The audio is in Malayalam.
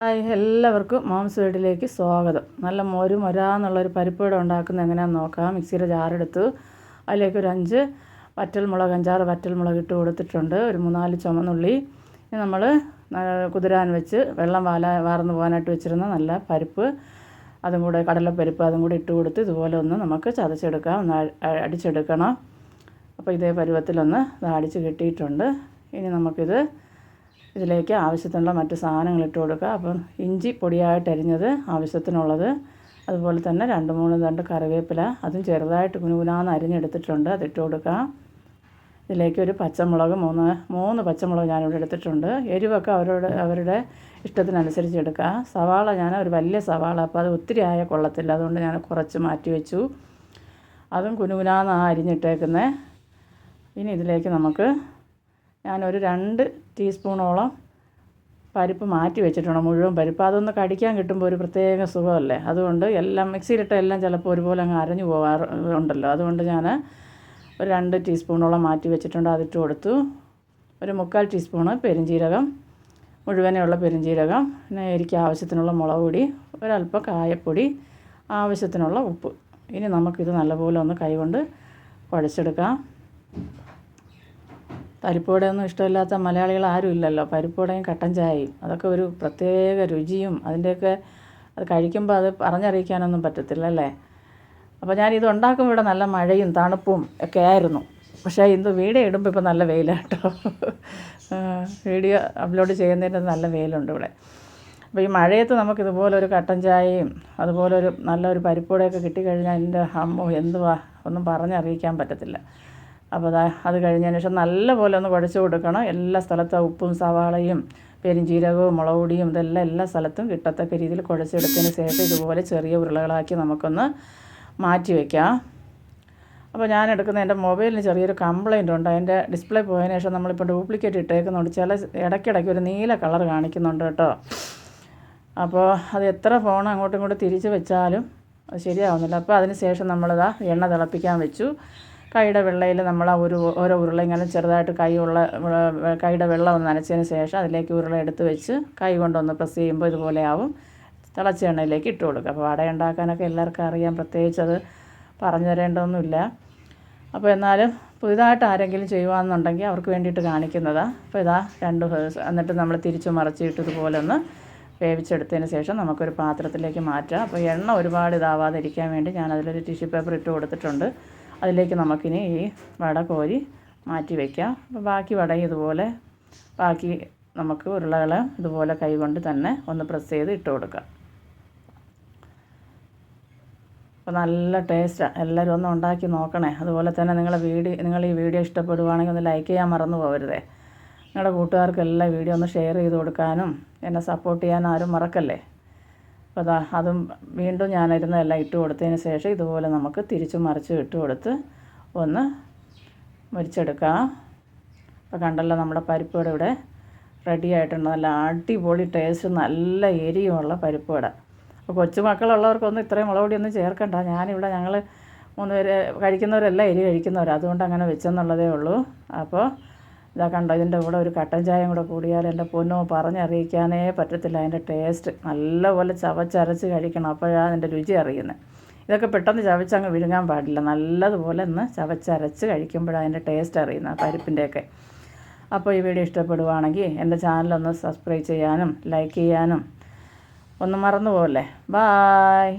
ഹായ്, എല്ലാവർക്കും മോംസ് വീട്ടിലേക്ക് സ്വാഗതം. നല്ല മൊരാന്നുള്ളൊരു പരിപ്പുവട ഉണ്ടാക്കുന്നത് എങ്ങനെയാണെന്ന് നോക്കാം. മിക്സിയുടെ ജാറെടുത്ത് അതിലേക്ക് ഒരു 5 വറ്റൽമുളക്, 5-6 വറ്റൽമുളക് ഇട്ട് കൊടുത്തിട്ടുണ്ട്. ഒരു 3-4 ചുമന്നുള്ളി. ഇനി നമ്മൾ കുതിരാൻ വെച്ച് വെള്ളം വാർന്ന് പോകാനായിട്ട് വെച്ചിരുന്ന നല്ല പരിപ്പ്, അതും കൂടെ കടലപ്പരിപ്പ് അതും കൂടി ഇട്ട് കൊടുത്ത് ഇതുപോലെ ഒന്ന് നമുക്ക് ചതച്ചെടുക്കാം, ഒന്ന് അടിച്ചെടുക്കണം. അപ്പോൾ ഇതേ പരുവത്തിലൊന്ന് അടിച്ച് കിട്ടിയിട്ടുണ്ട്. ഇനി നമുക്കിത് ഇതിലേക്ക് ആവശ്യത്തിനുള്ള മറ്റ് സാധനങ്ങൾ ഇട്ട് കൊടുക്കുക. അപ്പം ഇഞ്ചി പൊടിയായിട്ട് അരിഞ്ഞത് ആവശ്യത്തിനുള്ളത്, അതുപോലെ തന്നെ 2-3 തണ്ട് കറിവേപ്പില അതും ചെറുതായിട്ട് കുനുകുനാന്ന് അരിഞ്ഞെടുത്തിട്ടുണ്ട്, അതിട്ട് കൊടുക്കുക. ഇതിലേക്ക് ഒരു പച്ചമുളക് 3 പച്ചമുളക് ഞാനിവിടെ എടുത്തിട്ടുണ്ട്. എരിവൊക്കെ അവരുടെ ഇഷ്ടത്തിനനുസരിച്ച് എടുക്കുക. സവാള ഞാൻ ഒരു വലിയ സവാള, അപ്പോൾ അത് ഒത്തിരി ആയ കൊള്ളത്തില്ല, അതുകൊണ്ട് ഞാൻ കുറച്ച് മാറ്റി വെച്ചു. അതും കുനുകുനാന്ന് അരിഞ്ഞിട്ടേക്കുന്നത്. ഇനി ഇതിലേക്ക് നമുക്ക് ഞാനൊരു 2 ടീസ്പൂണോളം പരിപ്പ് മാറ്റി വെച്ചിട്ടുണ്ട്, മുഴുവൻ പരിപ്പ്. അതൊന്ന് കടിക്കാൻ കിട്ടുമ്പോൾ ഒരു പ്രത്യേക സുഖമല്ലേ, അതുകൊണ്ട് എല്ലാം മിക്സിയിലിട്ട എല്ലാം ചിലപ്പോൾ ഒരുപോലെ അങ്ങ് അരഞ്ഞു പോകാറുണ്ടല്ലോ, അതുകൊണ്ട് ഞാൻ ഒരു 2 ടീസ്പൂണോളം മാറ്റി വെച്ചിട്ടുണ്ട്, അതിട്ട് കൊടുത്തു. ഒരു 3/4 ടീസ്പൂണ് പെരുംജീരകം, മുഴുവനെയുള്ള പെരുംജീരകം, പിന്നെ എനിക്ക് ആവശ്യത്തിനുള്ള മുളക് പൊടി, ഒരല്പം കായപ്പൊടി, ആവശ്യത്തിനുള്ള ഉപ്പ്. ഇനി നമുക്കിത് നല്ലപോലെ ഒന്ന് കൈകൊണ്ട് കുഴച്ചെടുക്കാം. പരിപ്പുവടയൊന്നും ഇഷ്ടമില്ലാത്ത മലയാളികൾ ആരും ഇല്ലല്ലോ. പരിപ്പുവടയും കട്ടൻ ചായയും അതൊക്കെ ഒരു പ്രത്യേക രുചിയും അതിൻ്റെയൊക്കെ അത് കഴിക്കുമ്പോൾ അത് പറഞ്ഞറിയിക്കാനൊന്നും പറ്റത്തില്ല അല്ലേ. അപ്പോൾ ഞാനിത് ഉണ്ടാക്കുമ്പോൾ ഇവിടെ നല്ല മഴയും തണുപ്പും ഒക്കെ ആയിരുന്നു. പക്ഷേ ഇത് വീഡിയോ ഇടുമ്പോൾ ഇപ്പോൾ നല്ല വെയിലാണ് കേട്ടോ. വീഡിയോ അപ്ലോഡ് ചെയ്യുന്നതിൻ്റെ നല്ല വെയിലുണ്ട് ഇവിടെ. അപ്പോൾ ഈ മഴയത്ത് നമുക്കിതുപോലെ ഒരു കട്ടൻ ചായയും അതുപോലെ ഒരു നല്ലൊരു പരിപ്പുവടയൊക്കെ കിട്ടിക്കഴിഞ്ഞാൽ എൻ്റെ അമ്മോ എന്തുവാ, ഒന്നും പറഞ്ഞറിയിക്കാൻ പറ്റത്തില്ല. അപ്പോൾ അത് കഴിഞ്ഞതിന് ശേഷം നല്ലപോലെ ഒന്ന് കുഴച്ച് കൊടുക്കണം. എല്ലാ സ്ഥലത്തും ഉപ്പും സവാളയും പെരുംജീരകവും മുളക് പൊടിയും ഇതെല്ലാം എല്ലാ സ്ഥലത്തും കിട്ടത്തക്ക രീതിയിൽ കുഴച്ചെടുത്തതിന് ശേഷം ഇതുപോലെ ചെറിയ ഉരുളകളാക്കി നമുക്കൊന്ന് മാറ്റി വയ്ക്കാം. അപ്പോൾ ഞാൻ എടുക്കുന്ന എൻ്റെ മൊബൈലിന് ചെറിയൊരു കംപ്ലയിൻ്റ് ഉണ്ട്. അതിൻ്റെ ഡിസ്പ്ലേ പോയതിന് ശേഷം നമ്മളിപ്പോൾ ഡ്യൂപ്ലിക്കേറ്റ് ഇട്ടേക്കുന്നുണ്ട്. ചില ഇടയ്ക്കിടയ്ക്ക് ഒരു നീല കളർ കാണിക്കുന്നുണ്ട് കേട്ടോ. അപ്പോൾ അത് എത്ര ഫോൺ അങ്ങോട്ടും ഇങ്ങോട്ടും തിരിച്ച് വെച്ചാലും അത് ശരിയാവുന്നില്ല. അപ്പോൾ അതിന് ശേഷം നമ്മളിതാ എണ്ണ തിളപ്പിക്കാൻ വെച്ചു. കൈയുടെ വെള്ളയിൽ നമ്മൾ ഓരോ ഉരുള ഇങ്ങനെ ചെറുതായിട്ട് കൈയുടെ വെള്ളം ഒന്ന് നനച്ചതിന് ശേഷം അതിലേക്ക് ഉരുള എടുത്ത് വെച്ച് കൈ കൊണ്ടൊന്ന് പ്രസ് ചെയ്യുമ്പോൾ ഇതുപോലെ ആവും. തിളച്ച എണ്ണയിലേക്ക് ഇട്ട് കൊടുക്കുക. അപ്പോൾ വട ഉണ്ടാക്കാനൊക്കെ എല്ലാവർക്കും അറിയാം, പ്രത്യേകിച്ച് അത് പറഞ്ഞു തരേണ്ടതൊന്നുമില്ല. അപ്പോൾ എന്നാലും പുതിയതായിട്ട് ആരെങ്കിലും ചെയ്യുകയാണെന്നുണ്ടെങ്കിൽ അവർക്ക് വേണ്ടിയിട്ട് കാണിക്കുന്നതാണ്. അപ്പോൾ ഇതാ എന്നിട്ട് നമ്മൾ തിരിച്ചു മറിച്ചിട്ട് ഇതുപോലെ ഒന്ന് വേവിച്ചെടുത്തതിന് ശേഷം നമുക്കൊരു പാത്രത്തിലേക്ക് മാറ്റാം. അപ്പോൾ എണ്ണ ഒരുപാട് ഇതാവാതിരിക്കാൻ വേണ്ടി ഞാൻ അതിലൊരു ടിഷ്യൂ പേപ്പർ ഇട്ട് കൊടുത്തിട്ടുണ്ട്. അതിലേക്ക് നമുക്കിനി ഈ വട കോരി മാറ്റി വയ്ക്കാം. അപ്പോൾ ബാക്കി വടയും ഇതുപോലെ ബാക്കി നമുക്ക് ഉരുളകൾ ഇതുപോലെ കൈകൊണ്ട് തന്നെ ഒന്ന് പ്രസ് ചെയ്ത് ഇട്ട് കൊടുക്കാം. അപ്പോൾ നല്ല ടേസ്റ്റാണ്. എല്ലാവരും ഒന്ന് ഉണ്ടാക്കി നോക്കണേ. അതുപോലെ തന്നെ നിങ്ങൾ ഈ വീഡിയോ ഇഷ്ടപ്പെടുവാണെങ്കിൽ ഒന്ന് ലൈക്ക് ചെയ്യാൻ മറന്നു പോകരുതേ. നിങ്ങളുടെ കൂട്ടുകാർക്കെല്ലാം വീഡിയോ ഒന്ന് ഷെയർ ചെയ്ത് കൊടുക്കാനും എന്നെ സപ്പോർട്ട് ചെയ്യാനും ആരും മറക്കല്ലേ. അപ്പോൾ അതും വീണ്ടും ഞാനിരുന്നെല്ലാം ഇട്ട് കൊടുത്തതിന് ശേഷം ഇതുപോലെ നമുക്ക് തിരിച്ചും മറിച്ചും ഇട്ട് കൊടുത്ത് ഒന്ന് മുരിച്ചെടുക്കാം. അപ്പോൾ കണ്ടല്ലോ, നമ്മുടെ പരിപ്പുവട ഇവിടെ റെഡി ആയിട്ടുണ്ട്. നല്ല അടിപൊളി ടേസ്റ്റ്, നല്ല എരിയുമുള്ള പരിപ്പുവട. അപ്പോൾ കൊച്ചുമക്കളുള്ളവർക്കൊന്നും ഇത്രയും മുളക് പൊടിയൊന്നും ചേർക്കണ്ട. ഞങ്ങൾ 3 പേര് കഴിക്കുന്നവരെല്ലാം എരി കഴിക്കുന്നവരാണ്, അതുകൊണ്ട് അങ്ങനെ വെച്ചെന്നുള്ളതേ ഉള്ളൂ. അപ്പോൾ ഇതാ കണ്ടോ, ഇതിൻ്റെ കൂടെ ഒരു കട്ടൻ ചായയും കൂടെ കൂടിയാൽ എൻ്റെ പൊന്നോ പറഞ്ഞറിയിക്കാനേ പറ്റത്തില്ല. അതിൻ്റെ ടേസ്റ്റ് നല്ലപോലെ ചവച്ചരച്ച് കഴിക്കണം, അപ്പോഴാണ് അതിൻ്റെ രുചി അറിയുന്നത്. ഇതൊക്കെ പെട്ടെന്ന് ചവച്ചങ്ങ് വിഴുങ്ങാൻ പാടില്ല, നല്ലതുപോലെ ഒന്ന് ചവച്ചരച്ച് കഴിക്കുമ്പോഴാണ് അതിൻ്റെ ടേസ്റ്റ് അറിയുന്നത് പരിപ്പിൻ്റെയൊക്കെ. അപ്പോൾ ഈ വീഡിയോ ഇഷ്ടപ്പെടുവാണെങ്കിൽ എൻ്റെ ചാനലൊന്ന് സബ്സ്ക്രൈബ് ചെയ്യാനും ലൈക്ക് ചെയ്യാനും ഒന്നും മറന്നു പോകല്ലേ. ബായ്.